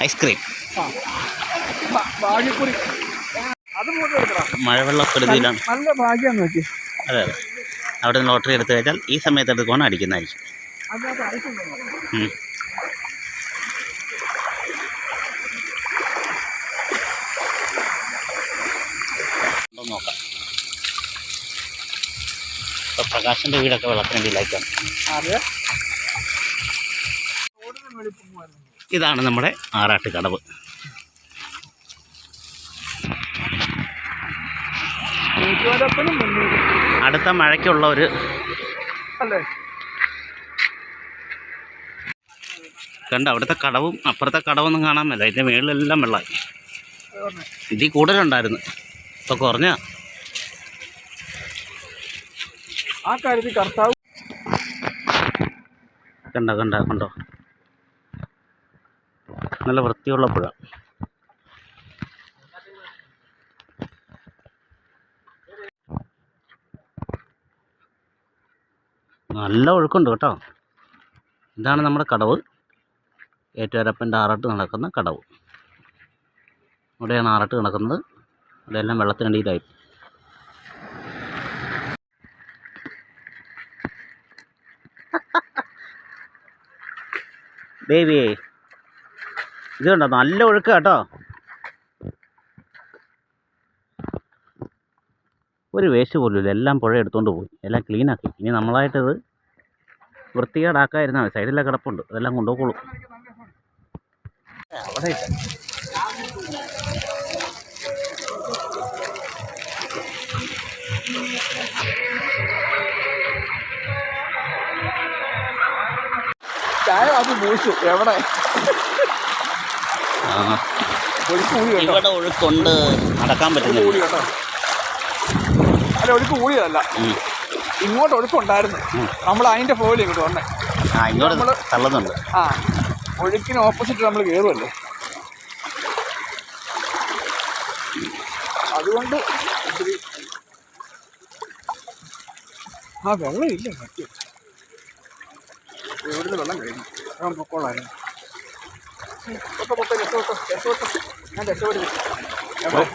Ice cream. ഭാഗ്യക്കുറി മഴവെള്ളക്കെടുതിയിലാണ്. നല്ല ഭാഗ്യമാണ് നോക്കി. അതെ അതെ, അവിടെ നിന്ന് ലോട്ടറി എടുത്തു കഴിഞ്ഞാൽ ഈ സമയത്ത് എടുക്കുവാണ് അടിക്കുന്നതായിരിക്കും. നോക്കാം. ഇപ്പൊ പ്രകാശിന്റെ വീടൊക്കെ വെള്ളത്തിനടിയിലായിക്കാണ്. ഇതാണ് നമ്മുടെ ആറാട്ട് കടവ്. അടുത്ത മഴയ്ക്കുള്ള ഒരു കണ്ട അവിടുത്തെ കടവും അപ്പുറത്തെ കടവൊന്നും കാണാൻ മേല. ഇതിൻ്റെ മേളിലെല്ലാം വെള്ളമായി. ഇതിൽ കൂടുതലുണ്ടായിരുന്നു, ഇപ്പൊ കുറഞ്ഞ. ആ കാര്യത്തിൽ കർത്താവ് കണ്ടോ നല്ല വൃത്തിയുള്ള പുഴ. നല്ല ഒഴുക്കുണ്ട് കേട്ടോ. ഇതാണ് നമ്മുടെ കടവ്, ഏറ്റുമാനൂരപ്പൻ്റെ ആറാട്ട് നടക്കുന്ന കടവ്. ഇവിടെയാണ് ആറാട്ട് നടക്കുന്നത്. ഇവിടെയെല്ലാം വെള്ളത്തിനടിയിലായി. ബേബിയേ, ഇത് കണ്ടോ നല്ല ഒഴുക്ക് കേട്ടോ. ഒരു വേസ്റ്റ് പോലും ഇല്ല, എല്ലാം പുഴ എടുത്തുകൊണ്ട് പോയി, എല്ലാം ക്ലീനാക്കി. ഇനി നമ്മളായിട്ടത് വൃത്തികേടാക്കാതിരുന്നാൽ മതി. സൈഡിലെ കിടപ്പുണ്ട്, അതെല്ലാം കൊണ്ടുപോയിക്കോളും. അവിടെ എവിടെ ഇവിടെ ഒഴുക്കുണ്ട്, നടക്കാൻ പറ്റുന്നില്ല. അല്ല, ഒഴുക്ക് കൂടിയതല്ല, ഇങ്ങോട്ട് ഒഴുക്കുണ്ടായിരുന്നു. നമ്മൾ അതിൻ്റെ ഫ്ലോയിൽ ഇങ്ങോട്ട് വന്നേ. ഇങ്ങോട്ട് തള്ളുന്നുണ്ട്. ഒഴുക്കിന് ഓപ്പോസിറ്റ് നമ്മൾ കയറുമല്ലോ, അതുകൊണ്ട് വെള്ളമില്ല. ഇവിടുന്ന് വെള്ളം കഴിഞ്ഞു, പൊക്കോളായിരുന്നു. ഞാൻ രക്ഷപ്പെടുന്നു.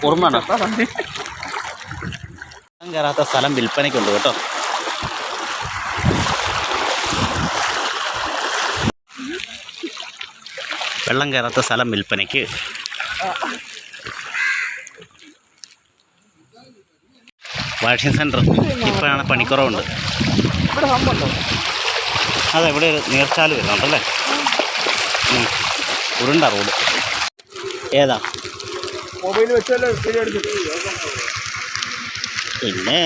ഓർമ്മ കയറാത്ത സ്ഥലം വിൽപ്പനയ്ക്കുണ്ട് കേട്ടോ. വെള്ളം കയറാത്ത സ്ഥലം വിൽപ്പനയ്ക്ക്. വാഷിംഗ് സെൻറ്റർ ഇപ്പോഴാണ് പണിക്കുറവുണ്ട്. അതെ, ഇവിടെ ഒരു നീർച്ചാല് വരുന്നുണ്ടല്ലേ. ഉരുണ്ട റോഡ്. ഏതാ മൊബൈൽ വെച്ചല്ലോ പിന്നെ